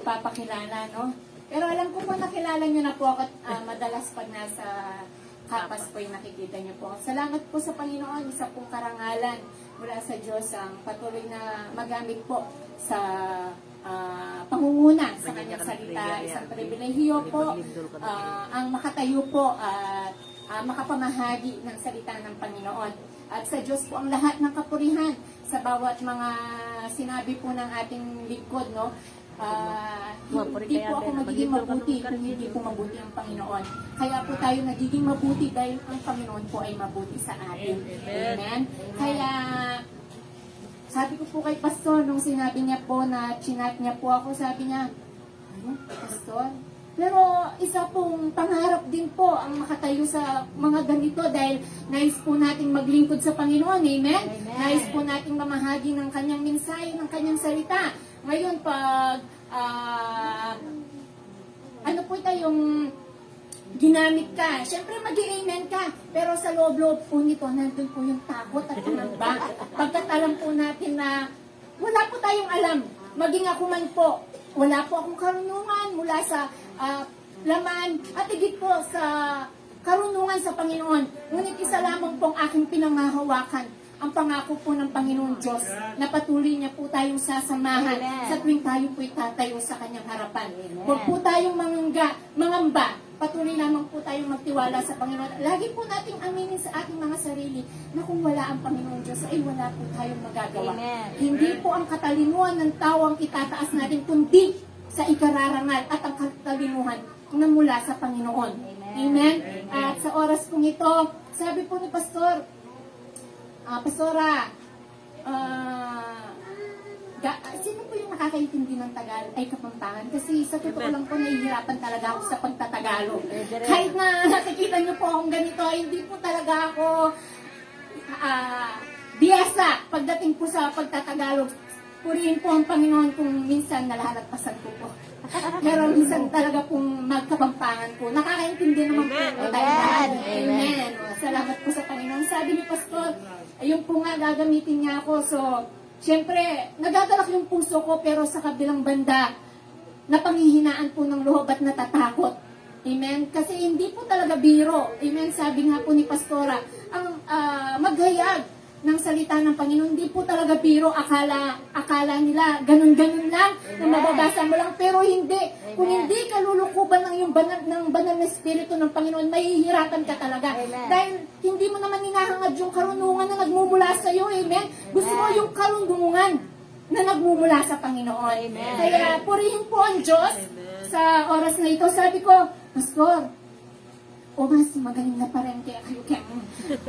magpapakilala, no? Pero alam ko po nakilala nyo na po ako at madalas pag nasa kapas po yung nakikita nyo po. Salamat po sa Panginoon, isa pong karangalan mula sa Diyos ang patuloy na magamit po sa pangunguna sa kanyang salita. Isang pribilehiyo po ang makatayo po at makapamahagi ng salita ng Panginoon. At sa Diyos po ang lahat ng kapurihan sa bawat mga sinabi po ng ating lingkod, no? Hindi po ako magiging mabuti kung hindi po mabuti ang Panginoon. Kaya po tayo nagiging mabuti dahil ang Panginoon po ay mabuti sa atin. Amen? Kaya sabi ko po kay Pastor, nung sinabi niya po na chinat niya po ako, sabi niya, ano, Pastor? Pero isa pong pangarap din po ang makatayo sa mga ganito dahil nais po nating maglingkod sa Panginoon. Amen? Nais po nating mamahagi ng kanyang mensahe, ng kanyang salita. Ngayon, pag ano po tayong ginamit ka, syempre mag-i-amen ka, pero sa loob-loob po nito, nandun po yung takot at pangamba. Pagkat alam po natin na wala po tayong alam, maging ako man po, wala po akong karunungan mula sa laman at higit po sa karunungan sa Panginoon. Ngunit isa lamang pong aking pinangahawakan, ang pangako po ng Panginoon Diyos na patuloy niya po tayong sasamahan sa tuwing tayo po'y tatayo sa kanyang harapan. Huwag po tayong mangamba, patuloy lamang po tayong magtiwala sa Panginoon. Lagi po nating aminin sa ating mga sarili na kung wala ang Panginoon Diyos ay wala po tayong magagawa. Hindi po ang katalinuhan ng tao ang itataas natin, kundi sa ikararangal at ang katalinuhan na mula sa Panginoon. Amen? At sa oras pong ito, sabi po ni Pastor, Pastora, sino po yung nakakaintindi ng Tagalog ay Kapampangan? Kasi sa totoo lang po, nahihirapan talaga ako sa pagtatagalog. Kahit na nakikita niyo po akong ganito, hindi po talaga ako biyasa pagdating po sa pagtatagalog. Purihin po ang Panginoon kung minsan nalahalagpasan ko po. Pero minsan talaga pong magkapampangan po. Nakakaintindi naman po tayo. Amen. Salamat po sa Panginoon. Sabi ni Pastor, ayun po nga, gagamitin niya ako. So, syempre, nagagalak yung puso ko, pero sa kabilang banda, napanghihinaan po ng loob at natatakot. Amen? Kasi hindi po talaga biro. Amen? Sabi nga po ni Pastora, ang maghayag ng salita ng Panginoon, hindi po talaga biro. Akala nila, ganun-ganun lang, na mababasa mo lang, pero hindi. Kung hindi ka lulukuban ng banal na Espiritu ng Panginoon, mahihirapan ka talaga. Dahil hindi mo naman hinahangad yung karunungan na nagmumula sa iyo. Amen? Gusto mo yung karunungan na nagmumula sa Panginoon. Kaya purihin po ang Diyos sa oras na ito. Sabi ko, Pastor, mas magaling na pa rin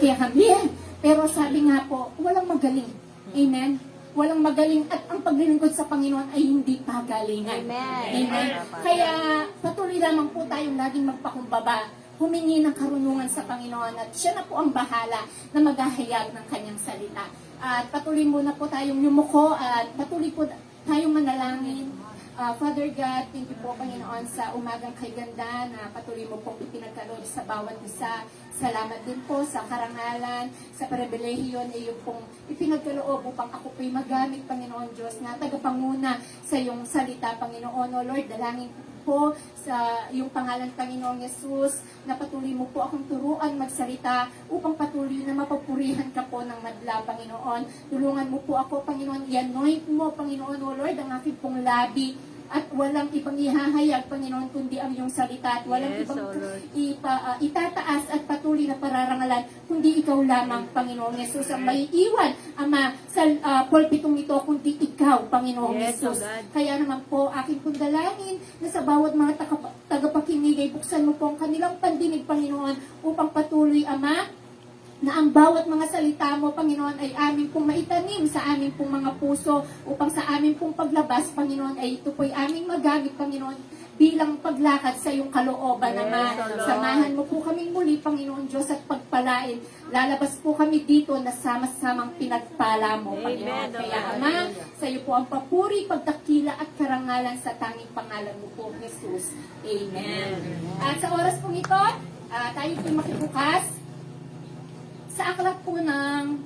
kaya kami. Pero sabi nga po, walang magaling. Amen? Walang magaling at ang paglilingkod sa Panginoon ay hindi pagalingan. Amen? Kaya patuloy lamang po tayong laging magpakumbaba, humingi ng karunungan sa Panginoon at siya na po ang bahala na maghahayag ng kanyang salita. At patuloy muna po tayong yumuko at patuloy po tayong manalangin. Father God, thank you po Panginoon sa umagang kay ganda na patuloy mo pong ipinagkaloob sa bawat isa. Salamat din po sa karangalan, sa pribilehiyo na iyo pong ipinagkaloob upang ako po'y magamit, Panginoon Diyos, na tagapanguna sa iyong salita, Panginoon. O Lord, dalangin po sa iyong pangalan, Panginoong Yesus, na patuloy mo po akong turuan magsalita upang patuloy na mapapurihan ka po ng madla, Panginoon. Tulungan mo po ako, Panginoon, i-anoint mo, Panginoon, O Lord, ang aking pong labi at walang ibang ihahayag, Panginoon, kundi ang iyong salita at walang ibang itataas at patuloy na pararangalan, kundi ikaw lamang, Panginoong Yesus, ang may iwan, Ama, sa pulpitong ito, kundi ikaw, Panginoong Yesus. Kaya naman po, aking pong dalangin na sa bawat mga tagapakinig ay buksan mo po ang kanilang pandinig, Panginoon, upang patuloy, Ama, na ang bawat mga salita mo, Panginoon, ay amin pong maitanim sa amin pong mga puso upang sa amin pong paglabas, Panginoon, ay ito po'y aming magamit, Panginoon, bilang paglakad sa iyong kalooban naman. Samahan mo po kaming muli, Panginoon Diyos, at pagpalain. Lalabas po kami dito na sama-samang pinagpala mo, Panginoon. Kaya, Ama, sa iyo po ang papuri, pagtakila at karangalan sa tanging pangalan mo po, Jesus. Amen. At sa oras pong ito, tayo po'y makibukas sa aklat po ng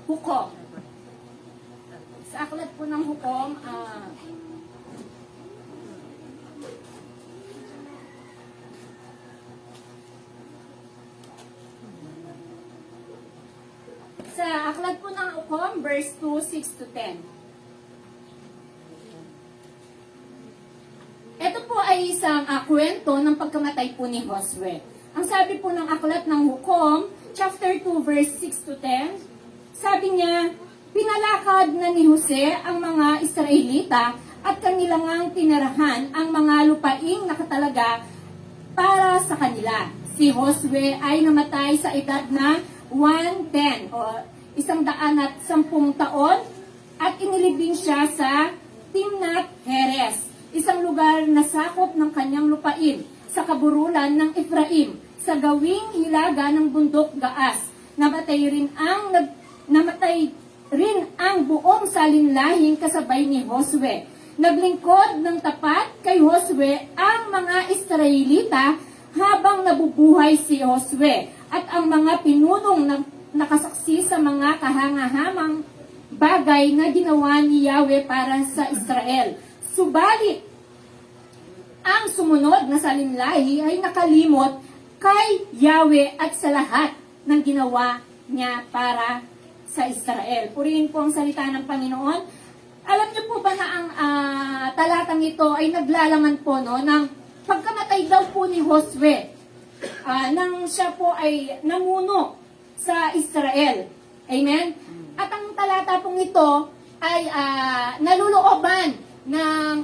Hukom. Sa aklat po ng hukom, sa aklat po ng hukom, verse 2, 6 to 10. Ito po ay isang kwento ng pagkamatay po ni Josue. Ang sabi po ng aklat ng hukom, chapter 2, verse 6 to 10, sabi niya, pinalakad na ni Jose ang mga Israelita at kanilang tinirahan ang mga lupaing nakatalaga para sa kanila. Si Josue ay namatay sa edad na 110 o 110 taon at inilibing siya sa Timnath Heres, isang lugar na sakop ng kanyang lupain sa kaburulan ng Ephraim, sa gawing hilaga ng bundok Gaas. Namatay rin ang buong salinlahing kasabay ni Josue. Naglingkod ng tapat kay Josue ang mga Israelita habang nabubuhay si Josue at ang mga pinunong nakasaksi sa mga kahangahamang bagay na ginawa ni Yahweh para sa Israel. Subalit, ang sumunod na salinlahi ay nakalimot kay Yahweh at sa lahat ng ginawa niya para sa Israel. Purihin po ang salita ng Panginoon. Alam niyo po ba na ang talatang ito ay naglalaman po ng pagkamatay daw po ni Josue nang siya po ay namuno sa Israel. Amen? At ang talata pong ito ay nalulooban ng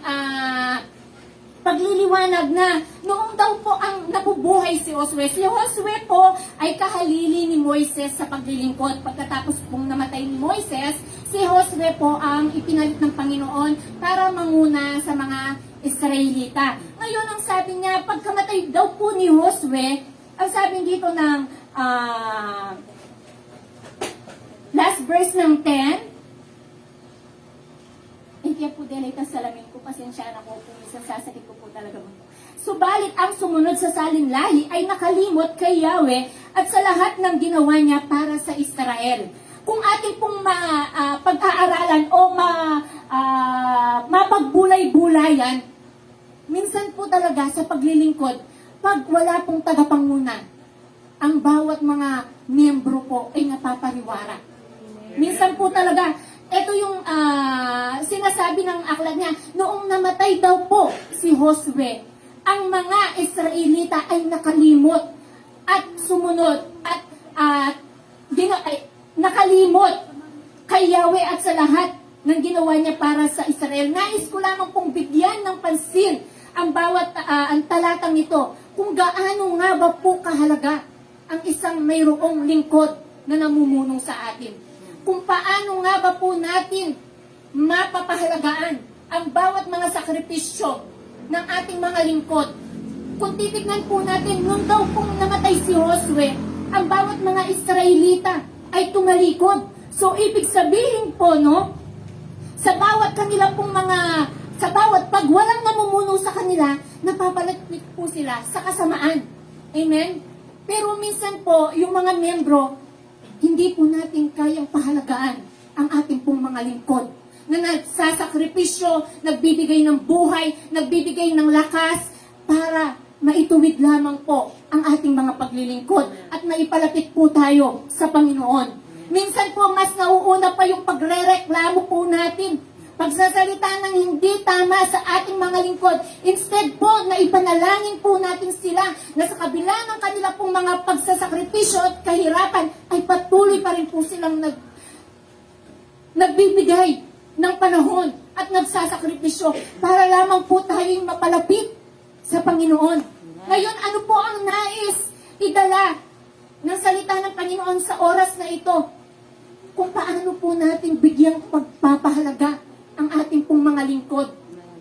pagliliwanag na noong daw po ang nabubuhay si Josue. Si Josue po ay kahalili ni Moises sa paglilingkod. Pagkatapos pong namatay ni Moises, si Josue po ang ipinalit ng Panginoon para manguna sa mga Israelita. Ngayon, ang sabi niya, pagkamatay daw po ni Josue, ang sabi dito ng last verse ng 10, hindi po delita sa salamin ko, pasensya na ko kung isasasakit ko po talaga mo. Subalit ang sumunod sa salinlahi ay nakalimot kay Yahweh at sa lahat ng ginawa niya para sa Israel. Kung ating pong pag-aaralan o mapagbulay-bulayan, minsan po talaga sa paglilingkod, pag wala pong tagapanguna, ang bawat mga miyembro po ay napapariwara. Minsan po talaga, ito yung sinasabi ng aklat niya, noong namatay daw po si Josue, ang mga Israelita ay nakalimot at sumunod at nakalimot kay Yahweh at sa lahat ng ginawa niya para sa Israel. Nais ko lamang pong bigyan ng pansin ang bawat ang talatang ito kung gaano nga ba po kahalaga ang isang mayroong lingkod na namumulong sa atin. Kung paano nga ba po natin mapapahalagaan ang bawat mga sakripisyo ng ating mga lingkod. Kung titignan po natin, nung daw pong namatay si Josue, ang bawat mga Israelita ay tumalikod. So, ibig sabihin po, sa bawat kanila pong sa bawat pag walang namumuno sa kanila, napapalapit po sila sa kasamaan. Amen? Pero minsan po, yung mga miyembro, hindi po natin kayang pahalagaan ang ating pong mga lingkod na nagsasakripisyo, nagbibigay ng buhay, nagbibigay ng lakas para maituwid lamang po ang ating mga paglilingkod at maipalapit po tayo sa Panginoon. Minsan po mas nauuna pa yung pagrereklamo po natin, pagsasalita ng hindi tama sa ating mga lingkod. Instead po na ipanalangin po natin sila na sa kabila ng kanila pong mga pagsasakripisyo at kahirapan ay patuloy pa rin po silang nagbibigay ng panahon at nagsasakripisyo para lamang po tayong mapalapit sa Panginoon. Ngayon, ano po ang nais idala ng salita ng Panginoon sa oras na ito? Kung paano po natin bigyang pagpapahalaga ang ating pong mga lingkod.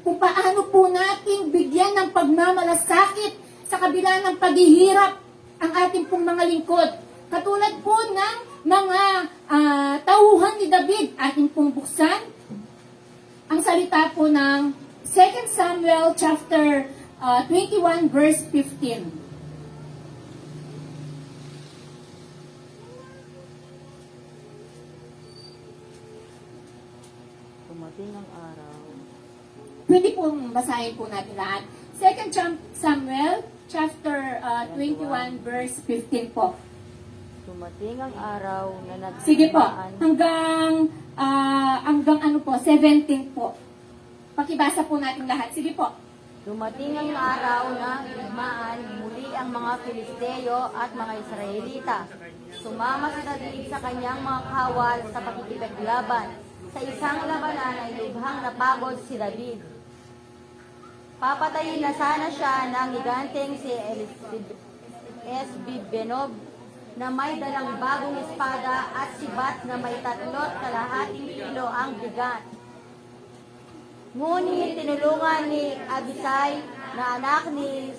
Kung paano po natin bigyan ng pagmamalasakit sa kabila ng paghihirap ang ating pong mga lingkod. Katulad po ng mga tauhan ni David, ating pong buksan ang salita po ng 2 Samuel chapter 21 verse 15. dumating ang araw. Pwede pong basahin po natin lahat. 2 Samuel, chapter 21, verse 15 po. Dumating ang araw na nagsimaan. Sige po, hanggang ano po, 17 po. Pakibasa po natin lahat. Sige po. Dumating ang araw na digmaan muli ang mga Filisteo at mga Israelita. Sumama si David sa kanyang mga kawal sa pakikipaglaban. Sa isang labanan ay lubhang napagod si David. Papatayin na sana siya ng higanteng si Esbibenob na may dalang bagong espada at sibat na may 3.5 kilo ang bigat. Ngunit tinulungan ni Abisai na anak ni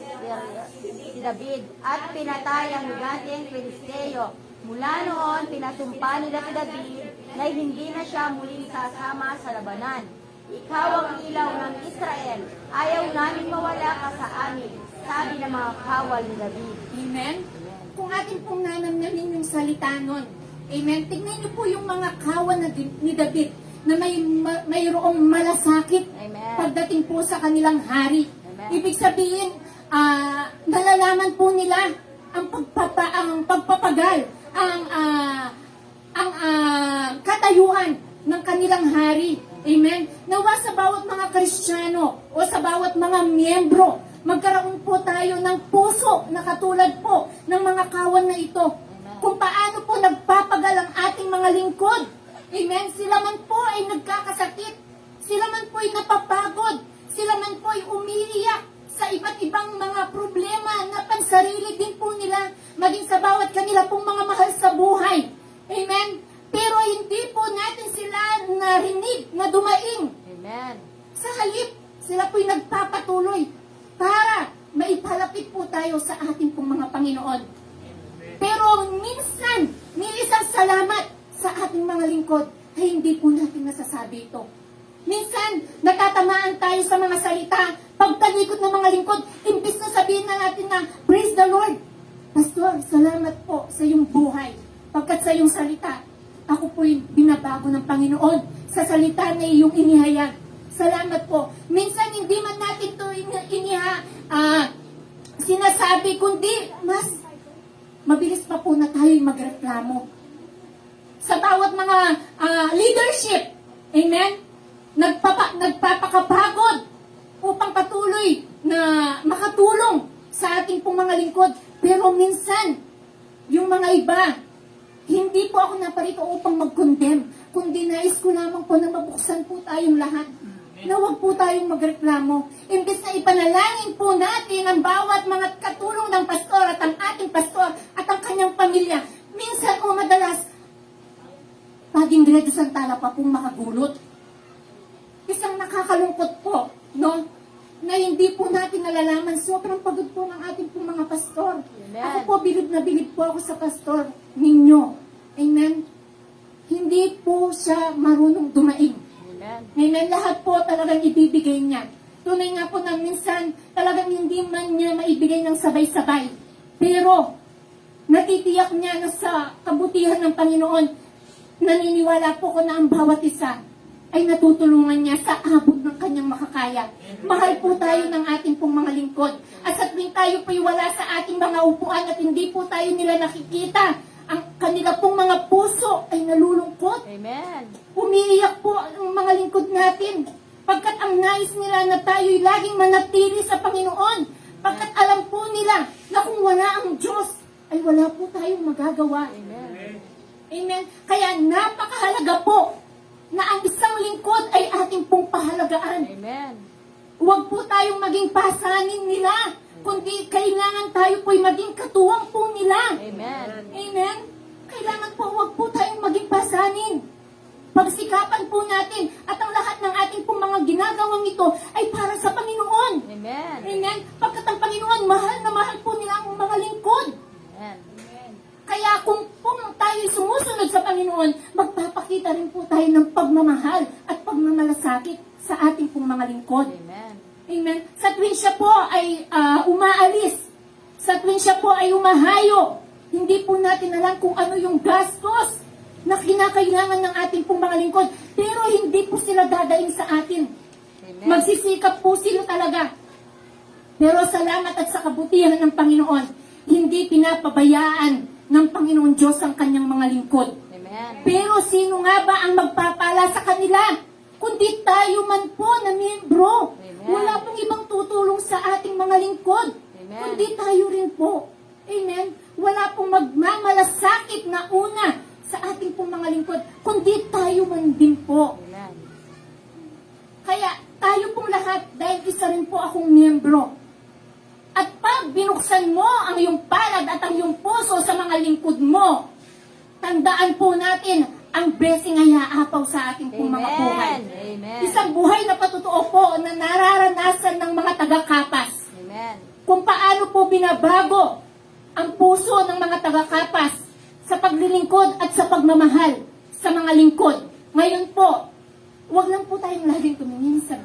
si David at pinatay ang higanteng Filisteo. Mula noon, pinasumpa nila si David na hindi na siya muling sasama sa labanan. Ikaw ang ilaw ng Israel. Ayaw namin mawala ka sa amin, sabi ng mga kawal ni David. Amen? Kung atin pong nanamnamin yung salita nun, amen? Tignan niyo po yung mga kawan ni David na mayroong malasakit Amen. pagdating po sa kanilang hari. Amen. Ibig sabihin, nalalaman po nila ang pagpapagal, ang katayuan ng kanilang hari. Amen? Nawa sa bawat mga Kristiyano o sa bawat mga miyembro, magkaroon po tayo ng puso na katulad po ng mga kawan na ito. Kung paano po nagpapagal ang ating mga lingkod. Amen? Sila man po ay nagkakasakit. Sila man po ay napapagod. Sila man po ay umiiyak sa iba't ibang mga problema na pansarili din po nila, maging sa bawat kanila pong mga mahal sa buhay. Amen? Pero hindi po natin sila narinig na dumaing. Amen. Sa halip, sila po'y nagpapatuloy para maipalapit po tayo sa ating pong mga Panginoon. Pero minsan, may isang salamat sa ating mga lingkod ay hindi po natin nasasabi ito. Minsan, natatamaan tayo sa mga salita, pagtalikod ng mga lingkod, imbis na sabihin na natin na, praise the Lord. Pastor, salamat po sa iyong buhay. Pagkat sa iyong salita, ako po'y binabago ng Panginoon sa salita na iyong inihayag. Salamat po. Minsan hindi man natin ito sinasabi, kundi mas mabilis pa po na tayo'y magreklamo. Sa bawat mga leadership, amen, nagpapakapagod upang patuloy na makatulong sa ating pong mga lingkod. Pero minsan, yung mga iba, hindi po ako naparito upang mag-condemn, kundi nais ko lamang po na mabuksan po tayong lahat. Na huwag po tayong magreklamo. Imbes na ipanalangin po natin ang bawat mga katulong ng pastor at ang ating pastor at ang kanyang pamilya. Minsan o madalas, paging Gredo Santala pa pong makagulot. Isang nakakalungkot po, no? Na hindi po natin nalalaman. Sobrang pagod po ng ating pong mga pastor. Amen. Ako po, bilib na bilib po ako sa pastor ninyo. Amen? Hindi po siya marunong dumaing. Amen. Amen? Lahat po talagang ibibigay niya. Tunay nga po na minsan talagang hindi man niya maibigay ng sabay-sabay. Pero, natitiyak niya na sa kabutihan ng Panginoon, naniniwala po ko na ang bawat isa ay natutulungan niya sa abot ng kanyang makakaya. Mahal po tayo ng ating pong mga lingkod. At sa tuwing tayo po'y wala sa ating mga upuan at hindi po tayo nila nakikita, ang kanila pong mga puso ay nalulungkot. Amen. Umiiyak po ang mga lingkod natin. Pagkat ang nais nila na tayo'y laging manatili sa Panginoon. Pagkat alam po nila na kung wala ang Diyos, ay wala po tayong magagawa. Amen. Amen. Kaya napakahalaga po na ang isang lingkod ay ating pong pahalagaan. Amen. Huwag po tayong maging pasanin nila, kundi kailangan tayo po'y maging katuwang po nila. Amen. Amen? Kailangan po, huwag po tayong maging pasanin. Pagsikapan po natin at ang lahat ng ating pong mga ginagawang ito ay para sa Panginoon. Amen. Amen? Pagkat ang Panginoon, mahal na mahal po nila ang mga lingkod. Amen. Kaya kung tayo sumusunod sa Panginoon, magpapakita rin po tayo ng pagmamahal at pagmamalasakit sa ating pong mga lingkod. Amen. Amen? Sa tuwing siya po ay umaalis, sa tuwing siya po ay umahayo, hindi po natin alam kung ano yung gastos na kinakailangan ng ating pong mga lingkod. Pero hindi po sila dadaing sa atin. Amen. Magsisikap po sila talaga. Pero salamat at sa kabutihan ng Panginoon, hindi pinapabayaan ng Panginoon Diyos ang kanyang mga lingkod. Amen. Pero sino nga ba ang magpapala sa kanila? Kundi tayo man po na miyembro. Amen. Wala pong ibang tutulong sa ating mga lingkod. Amen. Kundi tayo rin po. Amen? Wala pong magmamalasakit na una sa ating pong mga lingkod. Kundi tayo man din po. Amen. Kaya tayo pong lahat, dahil isa rin po akong miyembro. At pag binuksan mo ang iyong palad at ang iyong puso sa mga lingkod mo, tandaan po natin, ang blessing ay aapaw sa ating pong mga buhay. Amen. Isang buhay na patotoo po na nararanasan ng mga taga-kapas. Amen. Kung paano po binabago ang puso ng mga taga-kapas sa paglilingkod at sa pagmamahal sa mga lingkod. Ngayon po, huwag lang po tayong laging tumingin sa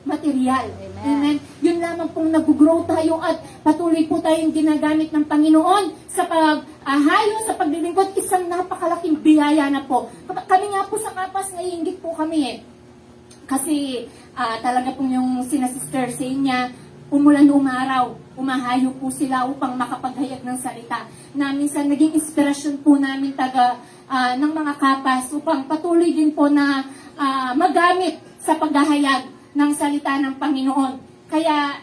material. Amen. Amen. Yun lamang pong nag-grow tayo at patuloy po tayong ginagamit ng Panginoon sa paghahayo, sa paglilingkod. Isang napakalaking biyaya na po. Kami nga po sa Kapas, naiinggit po kami eh. Kasi talaga pong yung sina Sister Senya, umulan umaraw, umahayo po sila upang makapaghayag ng salita. Na minsan naging inspirasyon po namin ng mga Kapas upang patuloy din po na magamit sa paghahayag ng salita ng Panginoon. Kaya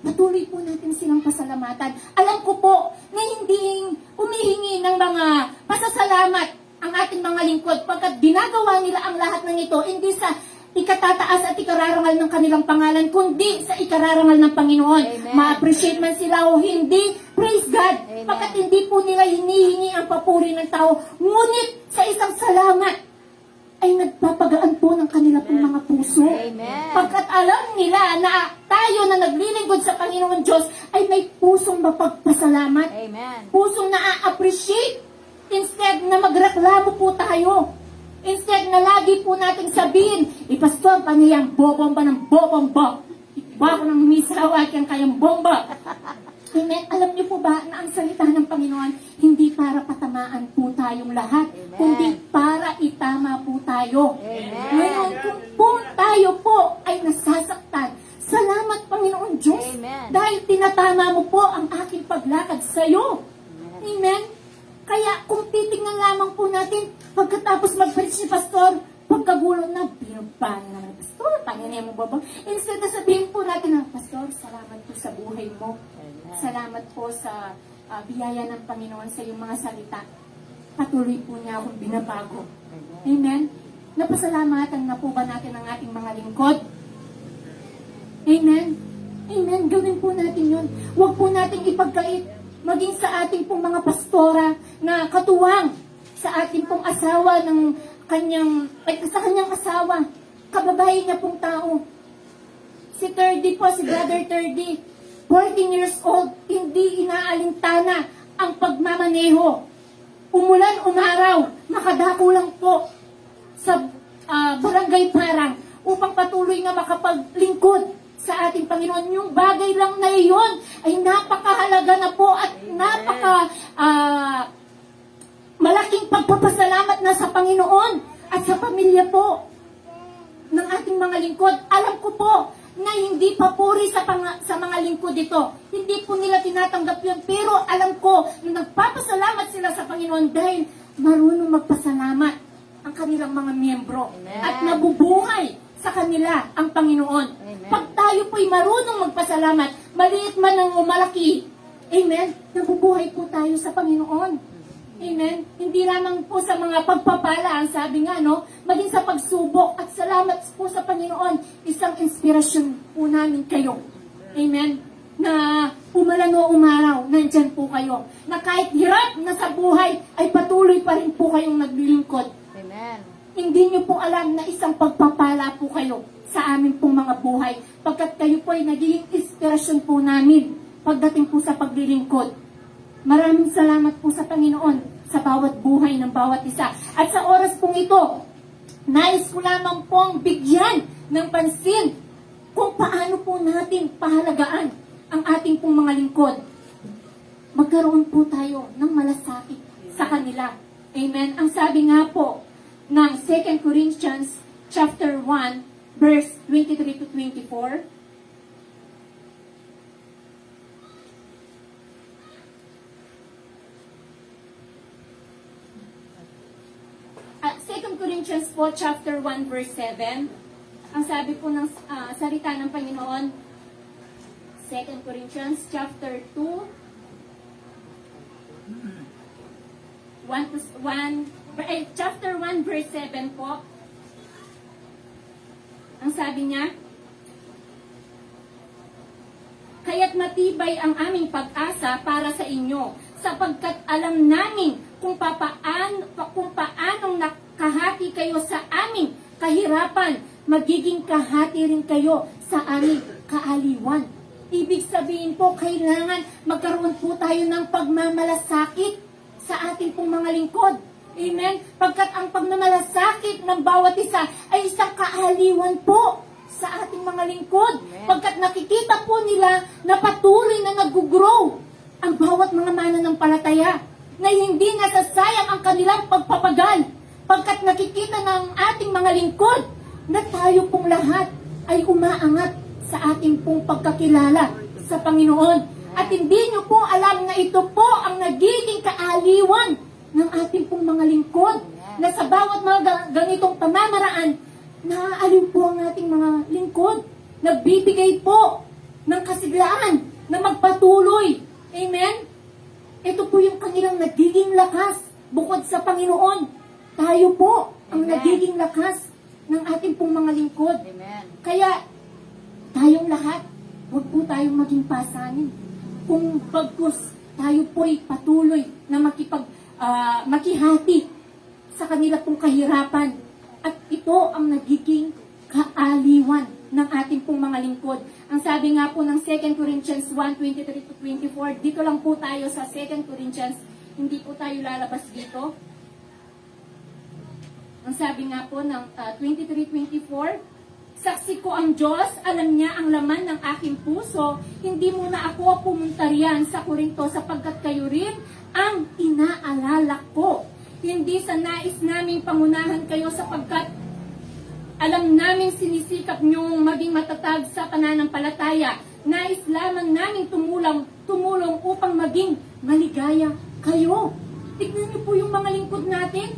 patuloy po natin silang pasalamatan. Alam ko po na hindi humihingi ng mga pasasalamat ang ating mga lingkod pagkat ginagawa nila ang lahat ng ito hindi sa ikatataas at ikararangal ng kanilang pangalan, kundi sa ikararangal ng Panginoon. Amen. Ma-appreciate man sila o hindi, praise God. Amen. Pagkat hindi po nila hinihingi ang papuri ng tao, ngunit sa isang salamat ay nagpapagaan po ng kanila pong mga puso. Amen. Pagkat alam nila na tayo na naglilingkod sa Panginoon Diyos ay may pusong mapagpasalamat. Amen. Pusong na-appreciate. Instead na magreklamo po tayo. Instead na lagi po nating sabihin, Pastor, paniyang bobomba ng bobomba. Iba ko ng misawa at yung kayang bomba. Amen. Alam niyo po ba na ang salita ng Panginoon hindi para patamaan po tayong lahat, Amen. kundi para itama po tayo. Amen. Ngayon, kung po tayo po ay nasasaktan, salamat Panginoon Diyos Amen. dahil tinatama mo po ang aking paglakad sa iyo. Amen. Kaya kung titingnan lamang po natin, pagkatapos mag-preach ni Pastor, pagkagulo na, binubahan naman, Pastor, Panginoon mo ba ba? Instead na sabihin po natin, Pastor, salamat po sa buhay mo. Salamat po sa biyaya ng Panginoon sa iyong mga salita. Patuloy po niya akong binabago. Amen? Napasalamatan na po ba natin ang ating mga lingkod? Amen? Amen? Gawin po natin yun. Huwag po nating ipagkait maging sa ating pong mga pastora na katuwang sa ating pong asawa sa kanyang asawa. Kababae niya pong tao. Si Brother 30, 14 years old, hindi inaalintana ang pagmamaneho. Umulan, umaraw, nakadako lang po sa barangay Parang upang patuloy na makapaglingkod sa ating Panginoon. Yung bagay lang na iyon ay napakahalaga na po at malaking pagpapasalamat na sa Panginoon at sa pamilya po ng ating mga lingkod. Alam ko po na hindi papuri sa mga lingkod ito. Hindi po nila tinatanggap yun. Pero alam ko na nagpapasalamat sila sa Panginoon dahil marunong magpasalamat ang kanilang mga miyembro. Amen. At nabubuhay sa kanila ang Panginoon. Amen. Pag tayo po'y marunong magpasalamat, maliit man o malaki, amen, nabubuhay po tayo sa Panginoon. Amen. Hindi lamang po sa mga pagpapala, ang sabi nga, no, maging sa pagsubok at salamat po sa Panginoon, isang inspirasyon po namin kayo. Amen. Na umulan o umaraw, nandyan po kayo. Na kahit hirap na sa buhay, ay patuloy pa rin po kayong naglilingkod. Amen. Hindi niyo po alam na isang pagpapala po kayo sa amin pong mga buhay. Pagkat kayo po ay nagiging inspirasyon po namin pagdating po sa paglilingkod. Maraming salamat po sa Panginoon sa bawat buhay ng bawat isa. At sa oras pong ito, nais ko lamang pong bigyan ng pansin kung paano po natin pahalagaan ang ating pong mga lingkod. Magkaroon po tayo ng malasakit sa kanila. Amen. Ang sabi nga po ng 2 Corinthians chapter 1, verse 23 to 24, 2 Corinthians po, chapter 1, verse 7. Ang sabi po ng salita ng Panginoon, 2 Corinthians chapter 2, 1, chapter 1, verse 7 po. Ang sabi niya, kaya't matibay ang aming pag-asa para sa inyo, sapagkat alam namin kung paanong nakahati kayo sa aming kahirapan, magiging kahati rin kayo sa aming kaaliwan. Ibig sabihin po, kailangan magkaroon po tayo ng pagmamalasakit sa ating pong mga lingkod. Amen? Pagkat ang pagmamalasakit ng bawat isa ay isang kaaliwan po sa ating mga lingkod. Pagkat nakikita po nila na patuloy na nag-grow ang bawat mga mananampalataya, na hindi nasasayang ang kanilang pagpapagal. Pagkat nakikita ng ating mga lingkod na tayo pong lahat ay umaangat sa ating pong pagkakilala sa Panginoon. At hindi nyo po alam na ito po ang nagiging kaaliwan ng ating pong mga lingkod, na sa bawat mga ganitong pamamaraan, naaaliw po ang ating mga lingkod. Nagbibigay po ng kasiglaan na magpatuloy. Amen? Ito po yung kanilang nagiging lakas bukod sa Panginoon. Tayo po ang nagiging lakas ng ating pong mga lingkod. Amen. Kaya, tayong lahat, huwag po tayong maging pasanin. Kung bagkus, tayo po'y patuloy na makihati sa kanila pong kahirapan. At ito ang nagiging kaaliwan ng ating pong mga lingkod. Ang sabi nga po ng 2 Corinthians 1:23 to 24, dito lang po tayo sa 2 Corinthians, hindi po tayo lalabas dito. Ang sabi nga po ng 23:24, saksi ko ang Diyos, alam niya ang laman ng aking puso, hindi muna ako pumunta riyan sa Korinto sapagkat kayo rin ang inaalala ko. Hindi sa nais naming pangunahan kayo sapagkat alam namin sinisikap niyong maging matatag sa pananampalataya. Nais lamang namin tumulong upang maging maligaya kayo. Tignan niyo po yung mga lingkod natin.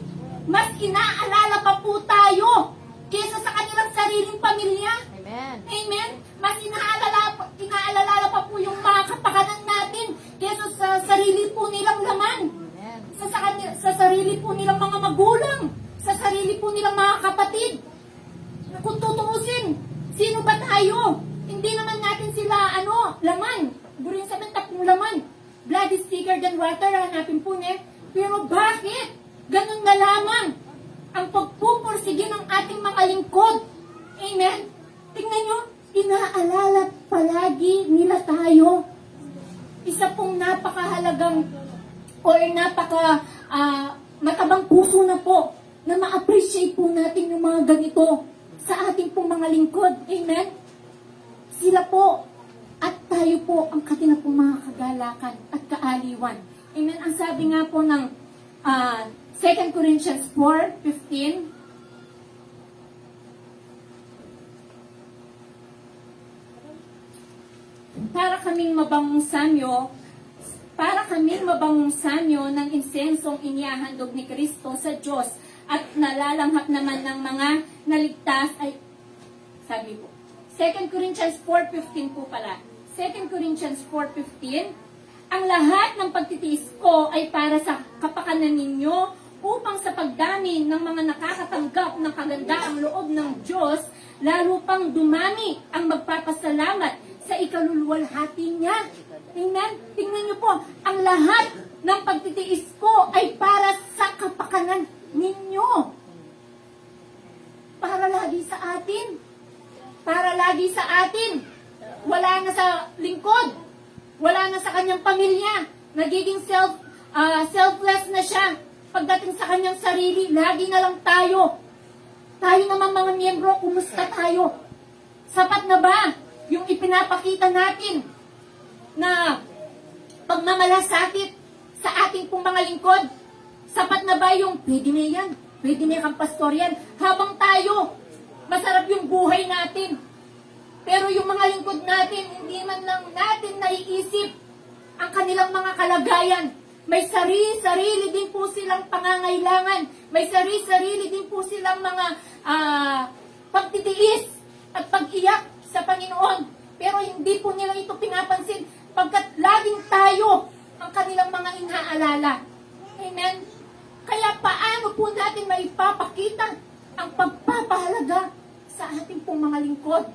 Mas inaalala pa po tayo kaysa sa kanilang sariling pamilya. Amen. Amen? Mas inaalala pa po yung mga kapakanan natin kaysa sa sarili po nilang laman. Amen. Sa sarili po nilang mga magulang. Sa sarili po nilang mga kapatid. Kung tutuusin, sino ba tayo? Hindi naman natin sila, laman. Burin sabihin, tapong laman. Blood is thicker than water, hanapin po niya. Pero bakit? Ganun na lamang ang pagpupursige ng ating mga lingkod. Amen? Tingnan nyo, inaalala palagi nila tayo. Isa pong napakahalagang or matabang puso na po na ma-appreciate po natin yung mga ganito sa ating pong mga lingkod. Amen? Sila po at tayo po ang kanilang pong mga kagalakan at kaaliwan. Amen? Ang sabi nga po ng 2 Corinthians 4:15, para kaming mabangong sanyo ng insensong inihahandog ni Kristo sa Diyos at nalalanghap naman ng mga naligtas ay, sabi po, 2 Corinthians 4:15 po pala. 2 Corinthians 4:15, ang lahat ng pagtitiis ko ay para sa kapakanan ninyo upang sa pagdami ng mga nakakatanggap ng kagandaang loob ng Diyos, lalo pang dumami ang magpapasalamat sa ikaluluwalhati niya. Amen? Tingnan niyo po, ang lahat ng pagtitiis ko ay para sa kapakanan ninyo. Para lagi sa atin. Para lagi sa atin. Wala na sa lingkod. Wala na sa kanyang pamilya. Nagiging selfless na siya. Pagdating sa kanyang sarili, lagi na lang tayo. Tayo naman mga miyembro, kumusta tayo? Sapat na ba yung ipinapakita natin na pagmamalasakit sa ating pong mga lingkod? Sapat na ba yung, pwede na yan, pwede na kang pastor yan, habang tayo, masarap yung buhay natin. Pero yung mga lingkod natin, hindi man lang natin naiisip ang kanilang mga kalagayan. May sarili-sarili din po silang pangangailangan. May sarili-sarili din po silang mga pagtitiis at pag-iyak sa Panginoon. Pero hindi po nila ito pinapansin pagkat laging tayo ang kanilang mga inaalala. Amen? Kaya paano po natin maipapakita ang pagpapahalaga sa ating pong mga lingkod?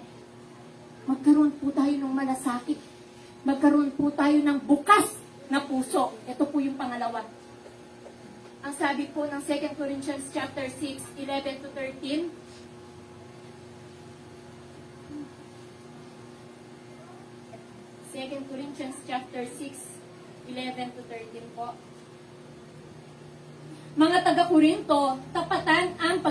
Magkaroon po tayo ng malasakit. Magkaroon po tayo ng bukas na puso. Ito po yung pangalawa. Ang sabi po ng 2 Corinthians chapter 6, 11 to 13. Second Corinthians chapter 6, 11 to 13 po. Mga taga-Korinto, tapatan ang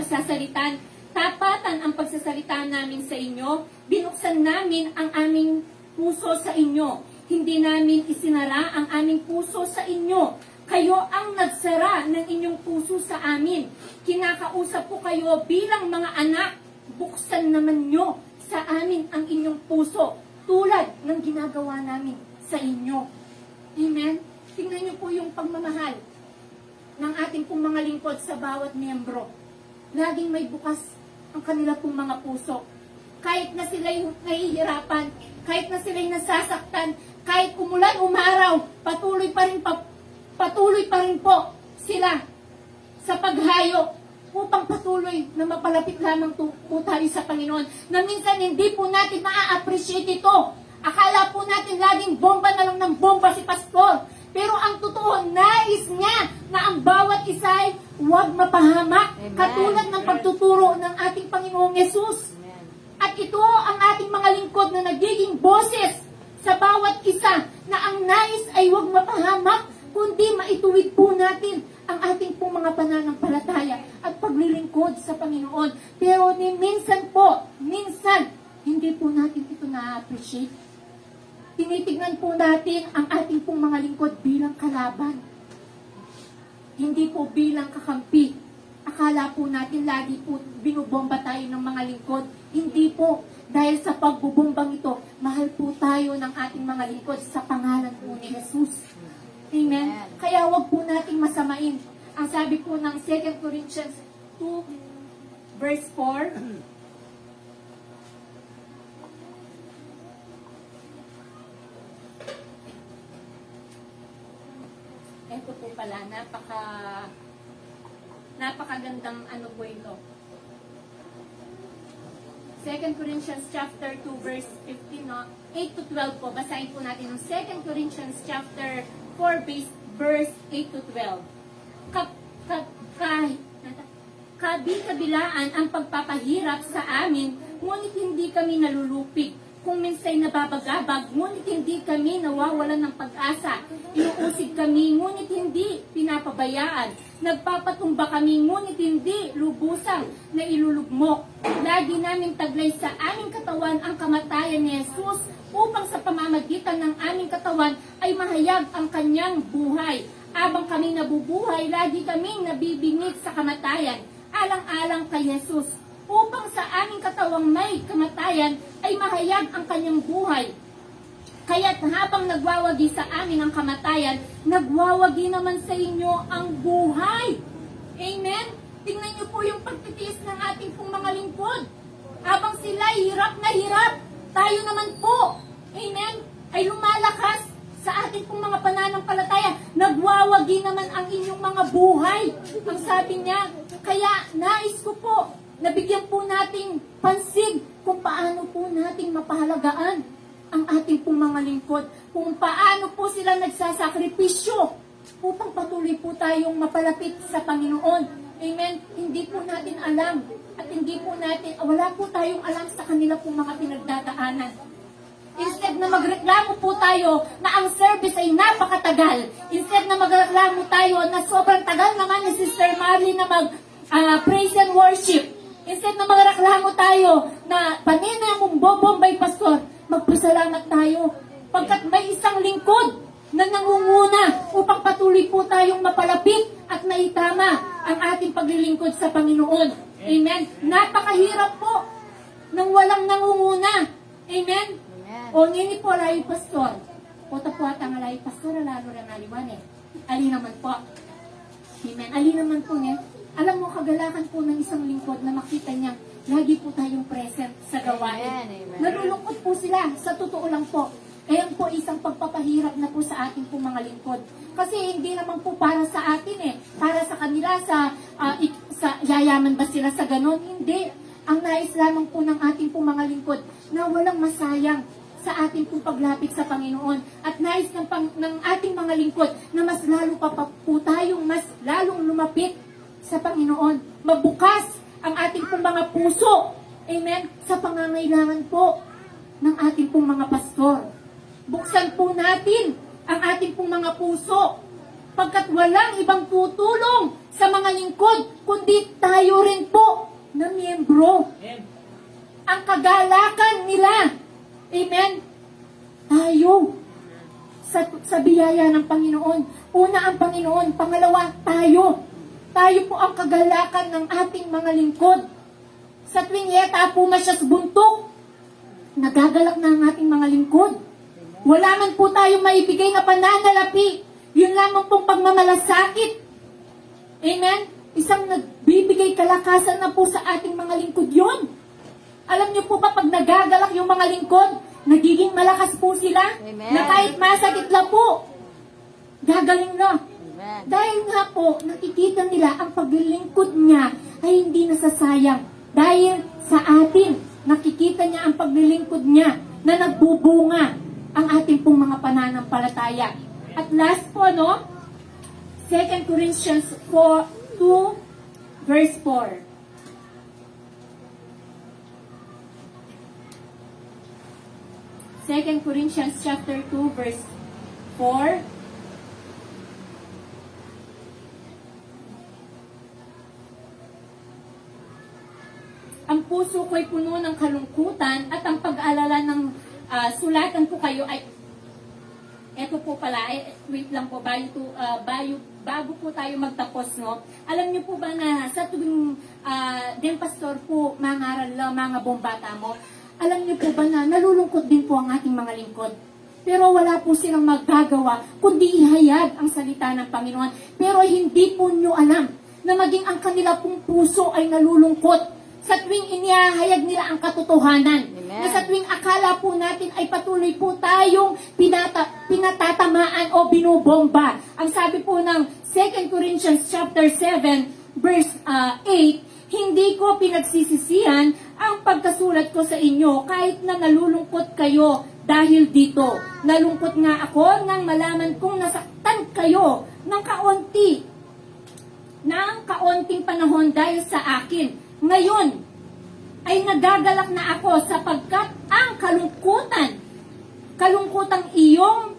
pagsasalita namin sa inyo. Binuksan namin ang aming puso sa inyo. Hindi namin isinara ang aming puso sa inyo. Kayo ang nagsara ng inyong puso sa amin. Kinakausap ko kayo bilang mga anak. Buksan naman nyo sa amin ang inyong puso, tulad ng ginagawa namin sa inyo. Amen? Tingnan nyo po yung pagmamahal ng ating pong mga lingkod sa bawat miyembro. Laging may bukas ang kanila pong mga puso. Kahit na sila'y nahihirapan, kahit na sila'y nasasaktan, kahit umulan, umaraw, patuloy pa rin po sila sa paghayo upang patuloy na mapalapit lamang po tayo sa Panginoon. Na minsan hindi po natin maa-appreciate ito. Akala po natin laging bomba na lang ng bomba si pastor. Pero ang totoo, nais niya na ang bawat isa ay huwag mapahamak. Amen. Katulad ng pagtuturo ng ating Panginoong Yesus. Amen. At ito ang ating mga lingkod na nagiging boses sa bawat isa na ang nais ay huwag mapahamak, kundi maituwid po natin ang ating pong mga pananampalataya at paglilingkod sa Panginoon. Pero minsan, hindi po natin ito na-appreciate. Tinitignan po natin ang ating pong mga lingkod bilang kalaban. Hindi po bilang kakampi. Akala po natin lagi po binubomba tayo ng mga lingkod. Hindi po. Dahil sa pagbubombang ito, mahal po tayo ng ating mga lingkod sa pangalan po ni Jesus. Amen? Kaya wag po nating masamain. Ang sabi po ng 2 Corinthians 2, verse 4, ito po pala, napakagandang ano po ito. 2 Corinthians chapter 2 verse 15, no? 8 to 12 po. Basahin po natin ng 2 Corinthians chapter 4 verse 8 to 12. Kabi-kabilaan ang pagpapahirap sa amin, ngunit hindi kami nalulupig. Kung minsay nababagabag, ngunit hindi kami nawawalan ng pag-asa. Inuusig kami, ngunit hindi pinapabayaan. Nagpapatumba kami, ngunit hindi lubusang na ilulugmok. Lagi namin taglay sa aming katawan ang kamatayan ni Jesus upang sa pamamagitan ng aming katawan ay mahayag ang kanyang buhay. Abang kami nabubuhay, lagi kaming nabibingit sa kamatayan, alang-alang kay Jesus. Upang sa aming katawang may kamatayan ay mahayag ang kanyang buhay. Kaya't habang nagwawagi sa amin ang kamatayan, nagwawagi naman sa inyo ang buhay. Amen? Tingnan niyo po yung pagtitiis ng ating pong mga lingkod. Habang sila hirap na hirap, tayo naman po, amen, ay lumalakas sa ating pong mga pananampalataya. Nagwawagi naman ang inyong mga buhay. Ang sabi niya, kaya nais ko po, nabigyan po nating pansin kung paano po nating mapahalagaan ang ating pong mga lingkod. Kung paano po sila nagsasakripisyo upang patuloy po tayong mapalapit sa Panginoon. Amen? Hindi po natin alam at hindi po natin, wala po tayong alam sa kanila pong mga pinagdadaanan. Instead na magreklamo po tayo na ang service ay napakatagal. Instead na magreklamo tayo na sobrang tagal naman ni Sister Marley na praise and worship. Instead na magreklamo tayo na panina mong bobombay pastor, magpasalamat tayo. Pagkat may isang lingkod na nangunguna upang patuloy po tayong mapalapit at maitama ang ating paglilingkod sa Panginoon. Amen? Napakahirap po nang walang nangunguna. Amen? Amen. O ngini po layo pastor. O tapo at ang layo pastor, lalo rin aliwan eh. Ali naman po. Amen. Ali naman po niya. Alam mo, kagalakan po ng isang lingkod na makita niya, lagi po tayong present sa gawain. Amen, amen. Nalulungkot po sila, sa totoo lang po. Ayan po isang pagpapahirap na po sa ating po mga lingkod. Kasi hindi naman po para sa atin eh. Para sa kanila, sa yayaman ba sila sa ganon? Hindi. Ang nais lamang po ng ating po mga lingkod na walang masayang sa ating pong paglapit sa Panginoon. At nais ng ating mga lingkod na mas lalo pa po tayong mas lalong lumapit sa Panginoon. Mabukas ang ating pong mga puso. Amen? Sa pangangailangan po ng ating pong mga pastor. Buksan po natin ang ating pong mga puso. Pagkat walang ibang tutulong sa mga lingkod, kundi tayo rin po na miyembro. Ang kagalakan nila. Amen? Tayo. Sa biyaya ng Panginoon. Una ang Panginoon. Pangalawa, tayo. Tayo po ang kagalakan ng ating mga lingkod. Sa tuwing yeta po masyas buntok, nagagalak na ang ating mga lingkod. Wala man po tayo maibigay na pananalapi. Yun lamang pong pagmamalasakit. Amen? Isang nagbibigay kalakasan na po sa ating mga lingkod yun. Alam niyo po ba, pag nagagalak yung mga lingkod, nagiging malakas po sila? Amen. Na kahit masakit lang po, gagaling na. Amen. Dahil nga po, nakikita nila ang paglilingkod niya ay hindi nasasayang. Dahil sa atin, nakikita niya ang paglilingkod niya na nagbubunga ang ating pong mga pananampalataya. At last po, no? 2 Corinthians 2 verse 4. 2 Corinthians chapter 2 verse 4. Ang puso ko'y puno ng kalungkutan at ang pag-alala ng sulatan ko kayo ay eto po pala, wait lang po, bago po tayo magtapos, no? Alam niyo po ba na sa tuwing din pastor po, mga aral lang, mga bombata mo, alam niyo po ba na nalulungkot din po ang ating mga lingkod? Pero wala po silang magagawa, kundi ihayag ang salita ng Panginoon. Pero hindi po niyo alam na maging ang kanila pong puso ay nalulungkot sa tuwing inihahayag nila ang katotohanan. Amen. Na sa tuwing akala po natin ay patuloy po tayong pinatatamaan o binubomba. Ang sabi po ng 2 Corinthians chapter 7 verse 8, hindi ko pinagsisisihan ang pagkasulat ko sa inyo kahit na nalulungkot kayo dahil dito. Nalungkot nga ako nang malaman kong nasaktan kayo ng kaunting panahon dahil sa akin. Ngayon, ay nagagalak na ako sapagkat ang kalungkutang iyon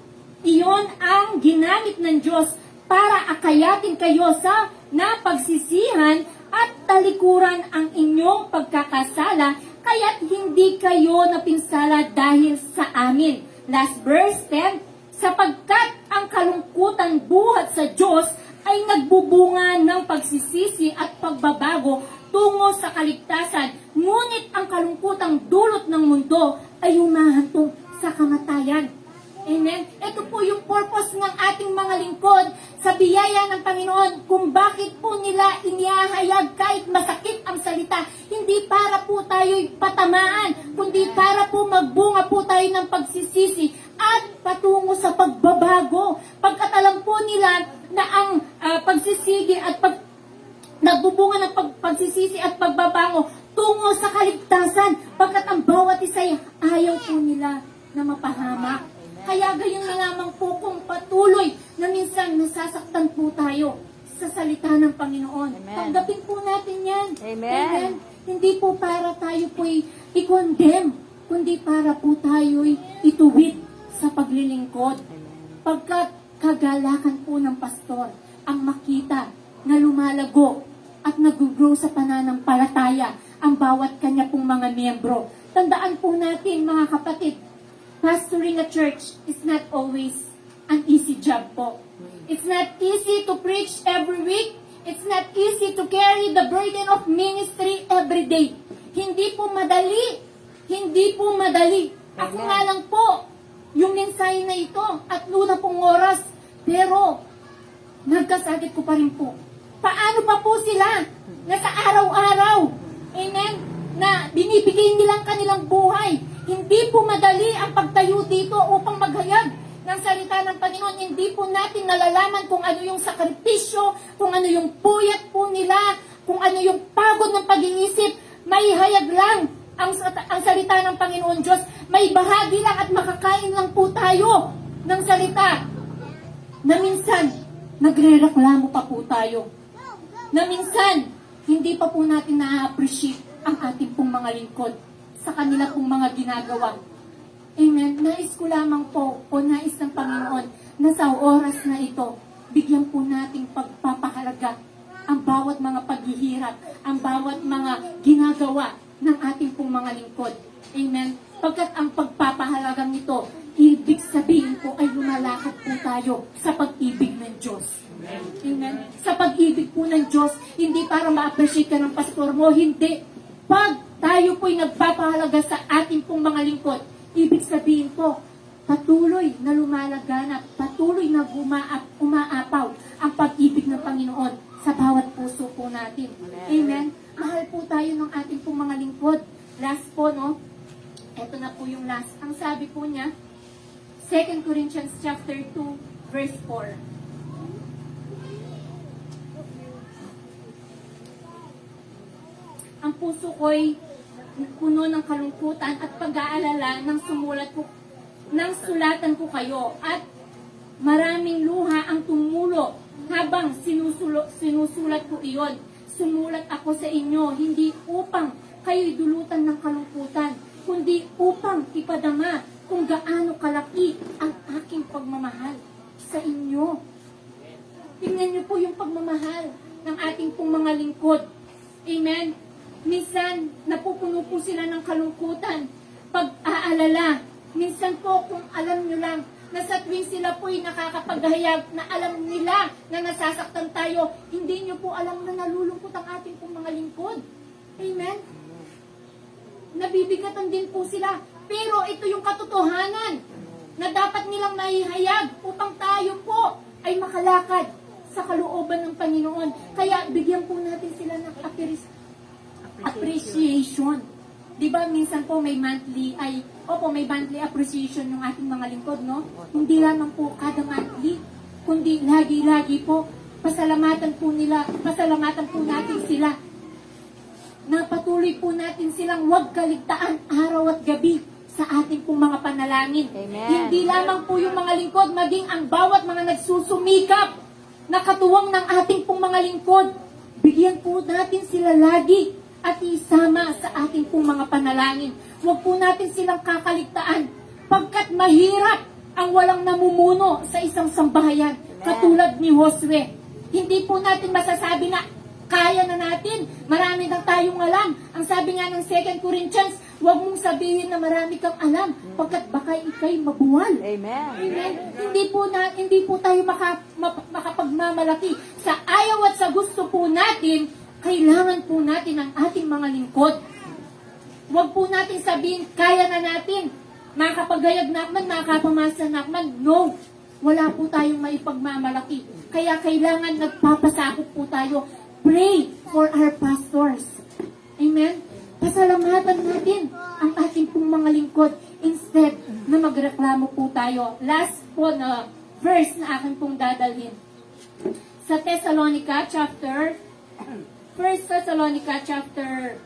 ang ginamit ng Diyos para akayatin kayo sa napagsisihan at talikuran ang inyong pagkakasala, kaya't hindi kayo napinsala dahil sa amin. Last verse 10, sapagkat ang kalungkutan buhat sa Diyos ay nagbubunga ng pagsisisi at pagbabago tungo sa kaligtasan, ngunit ang kalungkutang dulot ng mundo ay humahantong sa kamatayan. Amen? Ito po yung purpose ng ating mga lingkod sa biyaya ng Panginoon kung bakit po nila inihahayag kahit masakit ang salita. Hindi para po tayo'y patamaan, kundi para po magbunga po tayo ng pagsisisi at patungo sa pagbabago. Pagkat alam po nila na ang pagsisigi at nagbubunga ng pagsisisi at pagbabango tungo sa kaligtasan, pagkat ang bawat isa'y ayaw po nila na mapahamak. Kaya gayon na lamang po kung patuloy na minsan nasasaktan po tayo sa salita ng Panginoon. Amen. Tanggapin po natin yan. Amen. Hindi po para tayo po'y i-condemn, kundi para po tayo'y ituwid sa paglilingkod. Pagkat kagalakan po ng pastor ang makita na lumalago at nag-grow sa pananampalataya ang bawat kanya pong mga miyembro. Tandaan po natin, mga kapatid, pastoring a church is not always an easy job po. It's not easy to preach every week. It's not easy to carry the burden of ministry every day. Hindi po madali. Hindi po madali. Ako nga lang po, yung mensahe na ito at luna pong oras. Pero, nagkasakit ko pa rin po. Paano pa po sila na sa araw-araw, amen, na binibigay nilang kanilang buhay. Hindi po madali ang pagtayo dito upang maghayag ng salita ng Panginoon. Hindi po natin nalalaman kung ano yung sakripisyo, kung ano yung puyat po nila, kung ano yung pagod ng pag-iisip. May hayag lang ang salita ng Panginoon Diyos. May bahagi lang at makakain lang po tayo ng salita. Na minsan, nagre-reklamo pa po tayo. Na minsan, hindi pa po natin na-appreciate ang ating pong mga lingkod sa kanila pong mga ginagawa. Amen. Nais ko lamang po, o nais ng Panginoon, na sa oras na ito, bigyan po nating pagpapahalaga ang bawat mga paghihirap, ang bawat mga ginagawa ng ating pong mga lingkod. Amen. Pagkat ang pagpapahalagang ito, ibig sabihin po ay lumalakad po tayo sa pag-ibig ng Diyos. Amen. Sa pag-ibig po ng Diyos, hindi para ma-appreciate ka ng pastor mo, hindi. Pag tayo po'y nagpapahalaga sa ating pong mga lingkod, ibig sabihin po, patuloy na lumalaganap, patuloy na umaapaw ang pag-ibig ng Panginoon sa bawat puso po natin. Amen. Mahal po tayo ng ating pong mga lingkod. Last po, no? Ito na po yung last. Ang sabi po niya, 2 Corinthians chapter 2, verse 4. Ang puso ko'y puno ng kalungkutan at pag-aalala nang sulatan ko kayo at maraming luha ang tumulo habang sinusulat ko iyon. Sumulat ako sa inyo hindi upang kayo'y dulutan ng kalungkutan, kundi upang ipadama kung gaano kalaki ang aking pagmamahal sa inyo. Tingnan niyo po yung pagmamahal ng ating pong mga lingkod. Amen. Minsan, napupuno po sila ng kalungkutan, pag-aalala. Minsan po, kung alam nyo lang, na sa tuwing sila po'y nakakapaghayag, na alam nila na nasasaktan tayo, hindi nyo po alam na nalulungkot ang ating pong mga lingkod. Amen? Nabibigatan din po sila. Pero ito yung katotohanan na dapat nilang naihayag upang tayo po ay makalakad sa kalooban ng Panginoon. Kaya bigyan po natin sila ng appreciation. Di ba minsan po may monthly appreciation ng ating mga lingkod, no? Hindi lamang po kada monthly, kundi lagi-lagi po pasalamatan po natin sila. Na patuloy po natin silang huwag kaligtaan araw at gabi sa ating pong mga panalangin. Amen. Hindi lamang po yung mga lingkod, maging ang bawat mga nagsusumikap na katuwang ng ating pong mga lingkod. Bigyan po natin sila lagi at isama sa ating pong mga panalangin. Huwag po natin silang kakaligtaan pagkat mahirap ang walang namumuno sa isang sambahayan katulad ni Josue. Hindi po natin masasabi na kaya na natin, marami na tayong alam. Ang sabi nga ng 2 Corinthians, huwag mong sabihin na marami kang alam pagkat baka ikay mabuwal. Amen. Amen. Hindi po tayo makapagmamalaki. Sa ayaw at sa gusto po natin, kailangan po natin ang ating mga lingkod. Huwag po natin sabihin, kaya na natin. Makapaghayag nakman, makapamasa nakman. No. Wala po tayong maipagmamalaki. Kaya kailangan nagpapasakop po tayo. Pray for our pastors. Amen? Pasalamatan natin ang ating pong mga lingkod instead na magreklamo po tayo. Last po na verse na akin pong dadalhin. Sa Thessalonica chapter 1 Thessalonica chapter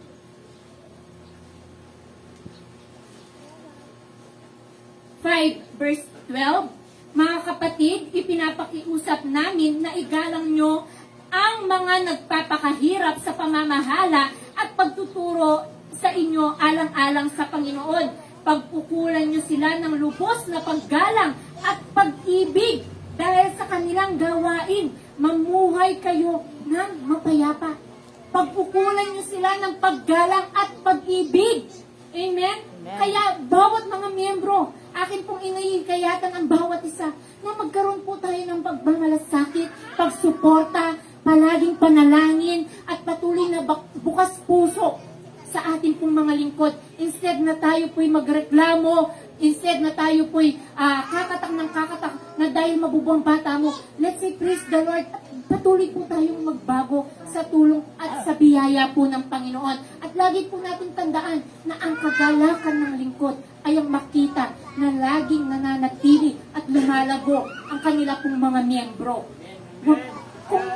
5 verse 12. Mga kapatid, ipinapakiusap namin na igalang nyo ang mga nagpapakahirap sa pamamahala at pagtuturo sa inyo alang-alang sa Panginoon. Pagpukulan nyo sila ng lubos na paggalang at pag-ibig dahil sa kanilang gawain. Mamuhay kayo ng mapayapa. Pagpukulan nyo sila ng paggalang at pag-ibig. Amen? Amen. Kaya bawat mga miyembro, akin pong hihikayatan ang bawat isa na magkaroon po tayo ng pagmamalasakit, pagsuporta, palaging panalangin, at patuloy na bukas puso sa ating pong mga lingkod. Instead na tayo po'y magreklamo, instead na tayo po'y kakatak ng kakatak na dahil mabubuang bata mo, let's say praise the Lord, at patuloy po tayong magbago sa tulong at sa biyaya po ng Panginoon. At lagi po natin tandaan na ang kagalakan ng lingkod ay ang makita na laging nananatili at lumalago ang kanila pong mga miyembro. Kung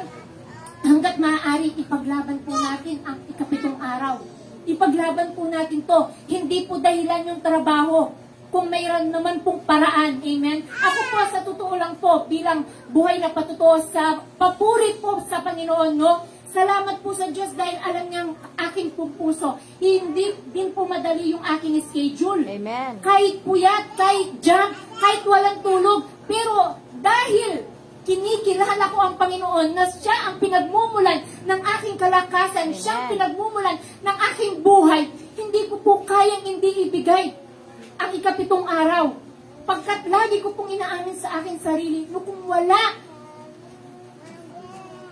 hanggat maaari, ipaglaban po natin ang ikapitong araw. Ipaglaban po natin to. Hindi po dahilan yung trabaho. Kung mayroon naman pong paraan, amen? Ako po, sa totoo lang po, bilang buhay na patutuo sa papuri po sa Panginoon, no? Salamat po sa Diyos dahil alam niya ang aking pong puso. Hindi din po madali yung aking schedule. Amen. Kahit puyat, kahit jump, kahit walang tulog. Pero dahil kinikilala ko ang Panginoon na siya ang pinagmumulan ng aking kalakasan, siya ang pinagmumulan ng aking buhay, hindi ko po kayang hindi ibigay ang ikapitong araw. Pagkat lagi ko pong inaamin sa aking sarili, no, kung wala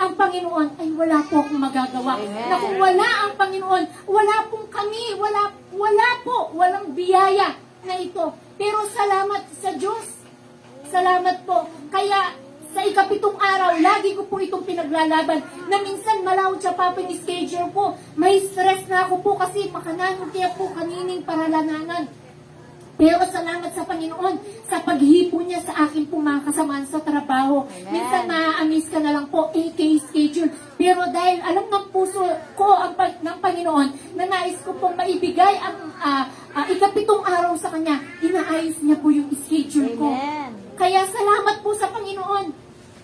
ang Panginoon, ay wala po akong magagawa. Amen. Na kung wala ang Panginoon, wala pong kami, walang biyaya na ito. Pero salamat sa Diyos. Salamat po. Kaya sa ikapitong araw, lagi ko po itong pinaglalaban na minsan malawot siya pa yung schedule ko. May stress na ako po kasi makananon kaya po kanining paralanganan. Pero salamat sa Panginoon sa paghipo niya sa akin pong mga kasamaan sa trabaho. Amen. Minsan ma-amaze ka na lang po, AK schedule. Pero dahil alam ng puso ko ng Panginoon na nais ko pong maibigay ang ikapitong araw sa Kanya, inaayos niya po yung schedule ko. Amen. Kaya salamat po sa Panginoon.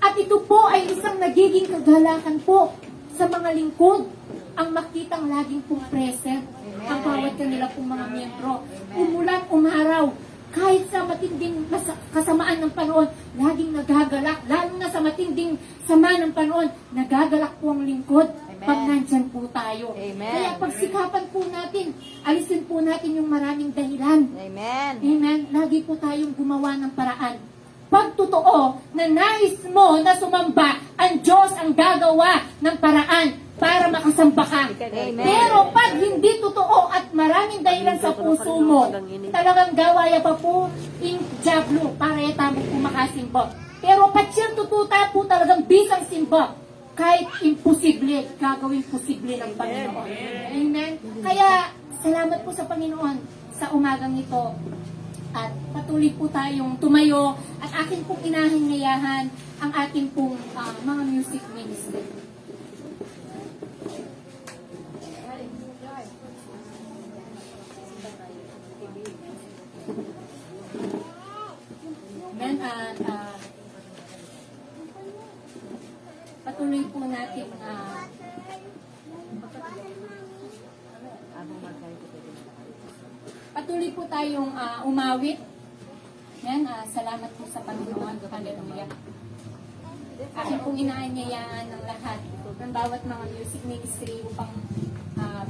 At ito po ay isang nagiging kagalakan po sa mga lingkod ang makitang laging pong present ang bawat kanila pong mga miyembro. Umulan, umaraw, kahit sa matinding kasamaan ng panahon, laging nagagalak. Lalo na sa matinding sama ng panahon, nagagalak po ang lingkod pag nandyan po tayo. Amen. Kaya pagsikapan po natin, alisin po natin yung maraming dahilan. Amen. Amen. Lagi po tayong gumawa ng paraan. Pag totoo na nais mo na sumamba, ang Diyos ang gagawa ng paraan para makasamba ka. Amen. Pero pag hindi totoo at maraming dahilan sa puso mo, talagang gawaya pa po in jablo para itamo po makasimba. Pero pag siyang tututa po talagang bisang simba, kahit imposible, gagawin posible ng Panginoon. Amen. Kaya salamat po sa Panginoon sa umagang ito. At patuloy po tayong tumayo at akin pong inahangayahan ang ating pong mga music ministry. Amen. At patuloy po natin patuloy po tayong umawit. Yan, salamat po sa Panginoon. Hallelujah. Aking pong inaanyayaan ng lahat ng bawat mga music ministry upang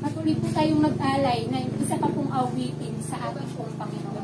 patuloy po tayong mag-alay na isa pa pong awitin sa ating pong Panginoon.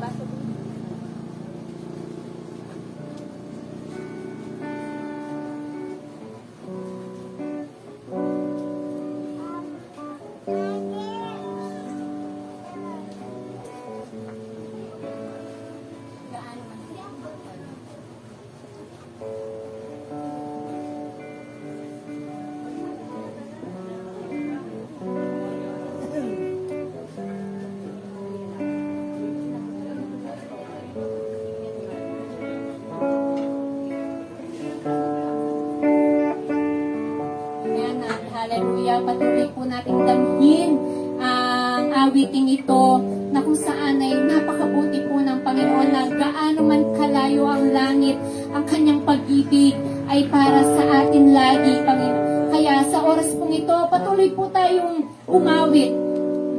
Hallelujah. Patuloy po natin damhin ang awiting ito na kung saan ay napakabuti po ng Panginoon na gaano man kalayo ang langit, ang kanyang pag-ibig ay para sa atin lagi, Panginoon. Kaya sa oras pong ito, patuloy po tayong umawit.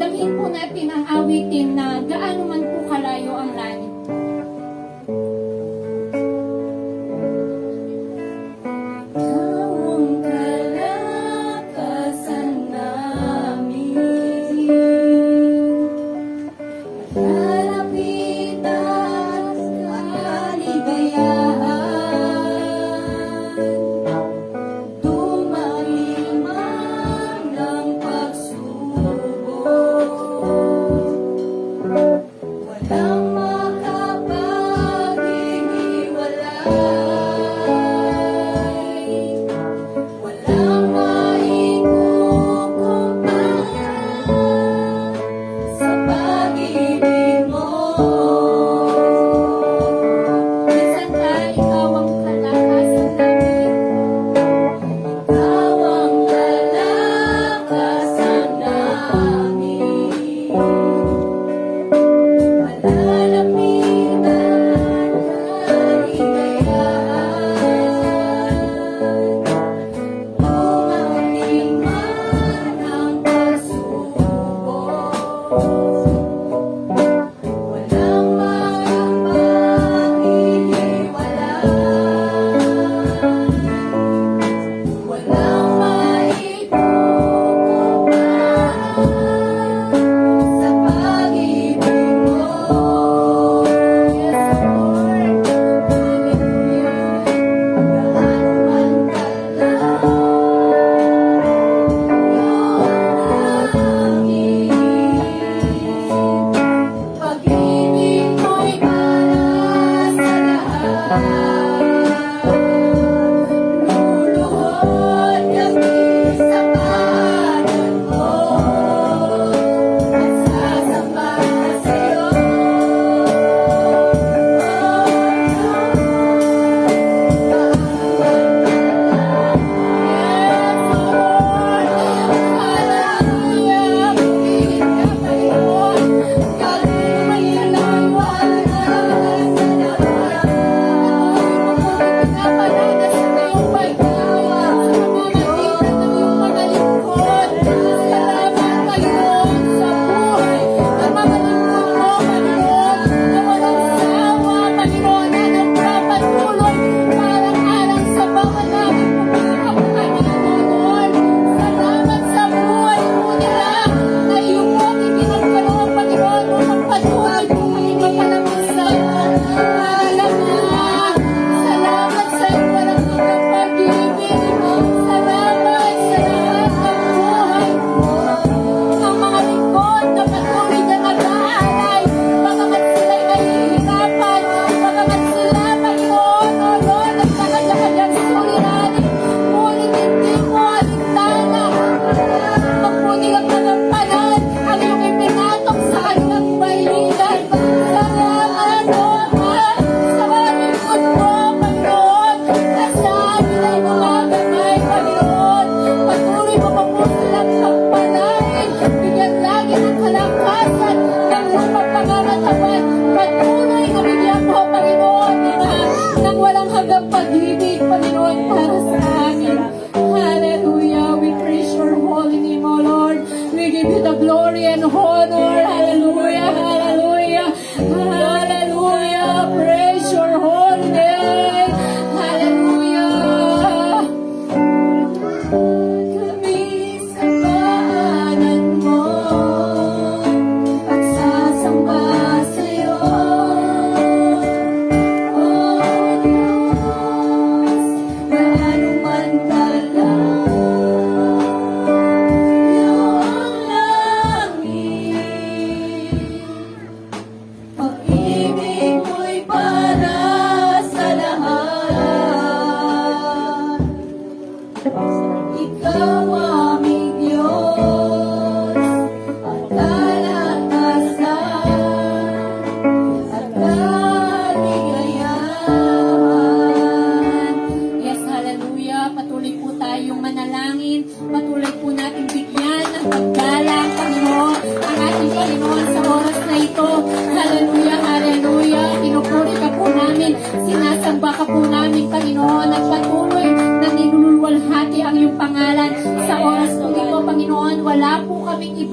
Damhin po natin ang awitin na gaano man po kalayo ang langit. Kalapit at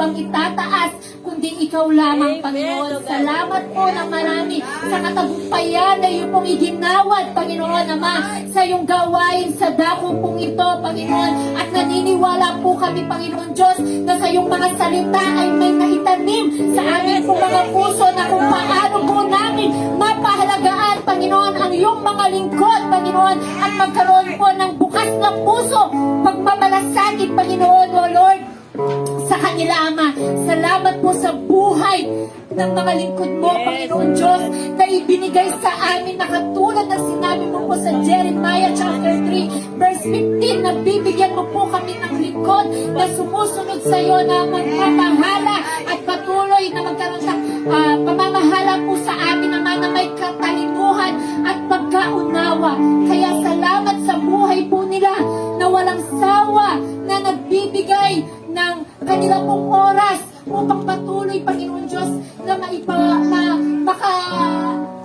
ibang itataas, kundi ikaw lamang, Amen. Panginoon. Salamat po ng marami sa katagumpayan na iyong pong iginawad, Panginoon, Ama, sa iyong gawain sa dako pong ito, Panginoon. At naniniwala po kami, Panginoon Diyos, na sa iyong mga salita ay may naitanim sa aming pong mga puso na kung paano po namin mapahalagaan, Panginoon, ang iyong mga lingkod, Panginoon, at magkaroon po ng bukas na puso, pagmamalasakit, Panginoon, O Lord, sa kanila, Ama. Salamat po sa buhay ng mga lingkod mo, Panginoon Diyos, na ibinigay sa amin na katulad ng sinabi mo po sa Jeremiah chapter 3, verse 15, na bibigyan mo po kami ng lingkod na sumusunod sa iyo, na magpamahala at patuloy na magkaroon ng pamamahala po sa amin, Ama, na may katalinuhan at pagkaunawa. Kaya salamat sa buhay po nila na walang sawa, na nagbibigay ng kanila pong oras upang patuloy, Panginoon Diyos, na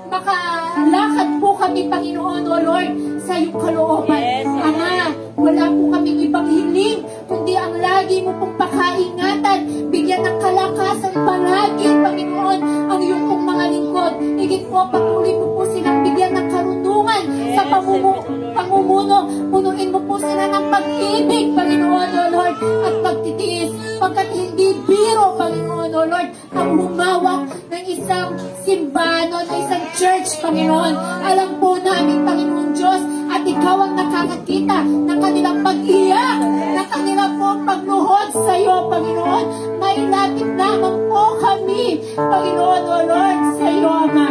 makalakad po kami, Panginoon, O Lord, sa iyong kalooban. Yes. Ama, wala po kaming ibang hiling, kundi ang lagi mo pong pakaingatan, bigyan ng kalakasan palagi, Panginoon, ang iyong pong mga lingkod. Higit po, patuloy mo po silang bigyan ng karunungan sa pamumuno. Punuin mo po sila ng pag-ibig, Panginoon, O Lord, at pagtitiis, pagkat hindi biro, Panginoon, O Lord, ang humawak ng isang simbahan o ng isang church, Panginoon. Alam po namin, Panginoon Diyos, at ikaw ang nakakakita ng kanilang pag-iyak, ng kanilang po pagluhod sa iyo, Panginoon. May lapit lamang po kami, Panginoon, O Lord, sa iyo, Ama.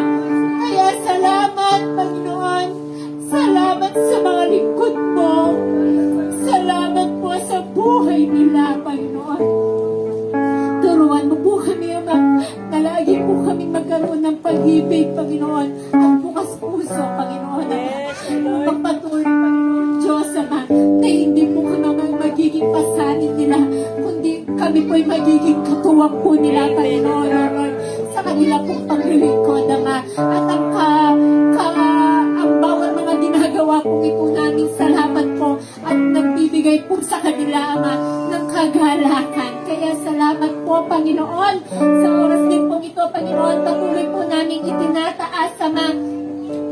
Kaya salamat, Panginoon. Salamat sa mga lingkod mo. Salamat po sa buhay nila, Panginoon. Turuan mo po kami, Ama, na lagi po kami magkaroon ng pag-ibig, Panginoon. Ang bukas puso, Panginoon, Ama. Pagpatuloy, Panginoon Diyos, Ama, na hindi po kami magiging pasanin nila, kundi kami po'y magiging katuwang po nila, Panginoon, O Lord, sa kanila pong paglilingkod, Ama. At ang bawat mga ginagawa po ito namin, salamat po, at nagbibigay po sa kanila, Ama, ng kagalakan. Kaya salamat po, Panginoon, sa oras din po ito, Panginoon. Patuloy po namin itinataas, Ama,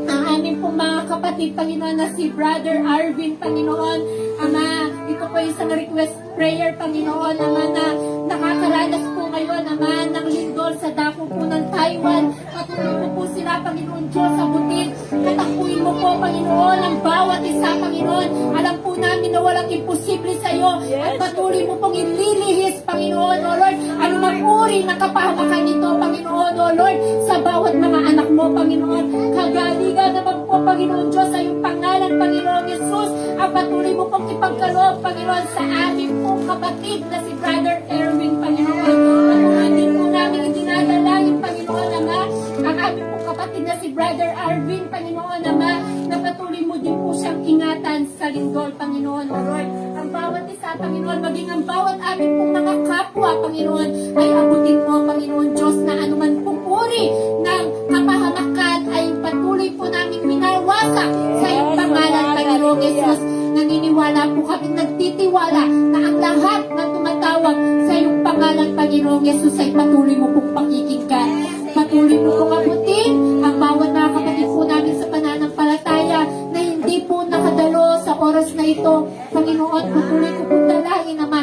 ang aming pong mga kapatid, Panginoon, na si Brother Arvin, Panginoon. Ama, ito po isang request prayer, Panginoon, Ama, na nakakaranas po ngayon, Ama, ng lindol sa dako po ng Taiwan. Patuloy mo po sila, Panginoon Diyos, abutin. Katakbuhin mo po, Panginoon, ang bawat isa, Panginoon. Alam po namin na walang imposible sa iyo. At patuloy mo pong ililihis, Panginoon, O Lord, anumang uri ng kapahamakan nito, Panginoon, O Lord, sa bawat mga anak mo, Panginoon. Kagaligan naman po, Panginoon Diyos, sa iyong pangalan, Panginoon Jesus. Ang patuloy mo pong ipagkaloob, Panginoon, sa aming pong kapatid na si Brother Erwin, Panginoon. Patuloy din po namin itinadalangin, Panginoon, Ama, ang aming pong kapatid na si Brother Arvin, Panginoon, Ama, na patuloy mo din po siyang ingatan sa lindol, Panginoon, O Lord. Ang bawat isa, Panginoon, maging ang bawat aming pong mga kapwa, Panginoon, ay abutin mo, Panginoon Diyos, na anuman pong uri ng kapahamakan ay patuloy po namin minawasak sa iyong pangalan, Panginoon Jesus. Naniniwala po kami, nagtitiwala na ang lahat na tumatawag sa iyong pangalan, Panginoon Jesus, ay patuloy mo pong pakikinggan. Patuloy mo pong abutin ang bawat mga kapatid po namin sa pananampalataya na hindi po nakadalo sa oras na ito. Panginoon, patuloy ko pong dalangin, Ama,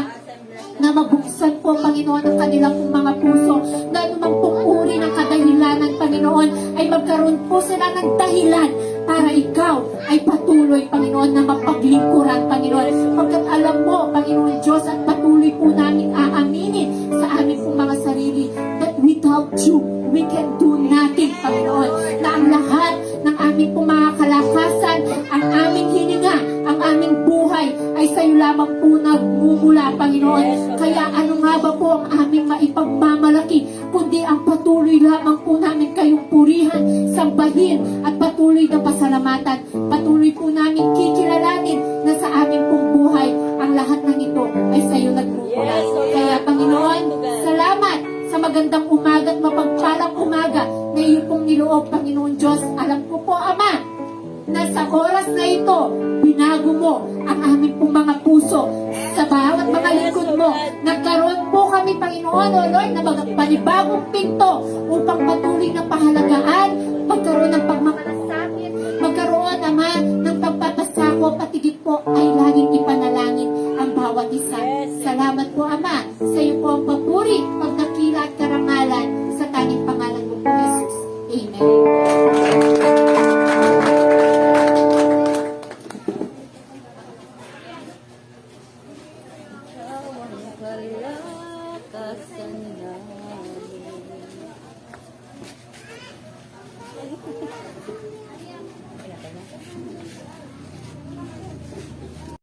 na mabuksan po, Panginoon, ang kanilang pong mga puso, na anumang pong uri ng kadahilanan, Panginoon, ay magkaroon po sila ng dahilan para ikaw ay patuloy, Panginoon, na mapaglingkuran, Panginoon. Pagkat alam mo, Panginoon Diyos, at patuloy po namin aaminin sa aming pong mga sarili that without you, we can do nothing, Panginoon. Na ang lahat ng aming pong mga kalakasan, ang aming hininga, ang aming buhay, ay sa iyo lamang po nagmumula, Panginoon. Kaya ano nga ba po ang aming maipagmamalaki, kundi ang patuloy lamang po namin kayong purihan, sambahin, at patuloy na pasalamatan. Patuloy po namin kikilalanin na sa aming pong buhay, ang lahat ng ito ay sa iyo nagmumula. Kaya, Panginoon, salamat sa magandang umaga at mapagpalang umaga na iyo pong niloob, Panginoon Diyos. Alam ko po, Ama, na sa oras na ito, binago mo ang aming pong mga puso. Sa bawat mga lingkod mo, nagkaroon po kami, Panginoon, O Lord, na mga panibagong pinto upang patuloy na pahalagaan